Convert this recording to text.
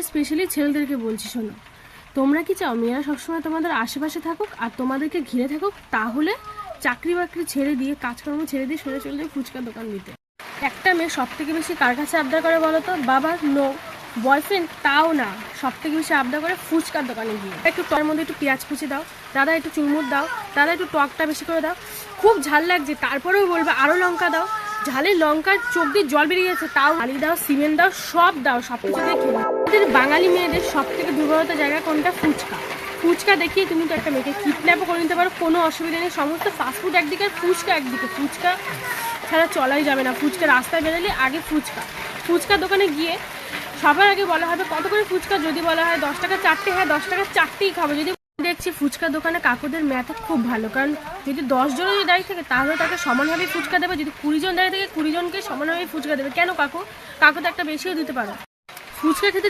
Specially ছেলেদেরকে বলছি, শোনো, তোমরা কি চাও মেয়েরা সবসময় তোমাদের আশেপাশে থাকুক আর তোমাদেরকে ঘিরে থাকুক? তাহলে চাকরি বাকরি ছেড়ে দিয়ে, কাজকর্ম ছেড়ে দিয়ে সোজা চলে যাবে ফুচকার দোকান দিতে। একটা মেয়ে সব থেকে বেশি কার কাছে আবদার করে বলো তো? বাবার নো, বয়ফ্রেন্ড তাও না, সব থেকে বেশি আবদার করে ফুচকার দোকানে গিয়ে। একটু টকের মধ্যে একটু পেঁয়াজ কুচি দাও দাদা, একটু চুরমুর দাও দাদা, একটু টকটা বেশি করে দাও, খুব ঝাল লাগছে, তারপরেও বলবে আরও লঙ্কা দাও, ঝালে লঙ্কার চোখ দিয়ে জল বেরিয়ে যাচ্ছে, তাও আলি দাও, সিমেন্ট দাও, সব দাও, সব কিছু দিয়ে খেয়ে। আমাদের বাঙালি মেয়েদের সব থেকে দুর্বলতার জায়গা কোনটা? ফুচকা। ফুচকা দেখিয়ে তুমি তো একটা মেয়েকে কিডন্যাপও করে নিতে পারো, কোনো অসুবিধা নেই। সমস্ত ফাস্টফুড একদিকে আর ফুচকা একদিকে, ফুচকা ছাড়া চলাই যাবে না। ফুচকা রাস্তায় বেরোলে আগে ফুচকা। ফুচকা দোকানে গিয়ে সবার আগে বলা হবে কত করে ফুচকা, যদি বলা হয় 10 টাকা চারটে, হ্যাঁ 10 টাকা চারটেই খাবো। যদি দেখছি ফুচকা দোকানে কাকুদের ম্যাথ খুব ভালো, কারণ যদি 10 জন যদি দাঁড়িয়ে থাকে তাহলে তাকে সমানভাবেই ফুচকা দেবে, যদি 20 জন দাঁড়িয়ে থাকে 20 জনকে সমানভাবেই ফুচকা দেবে। কেন কাকু? কাকু তো একটা বেশিও দিতে পারো। ফুচকা খেতে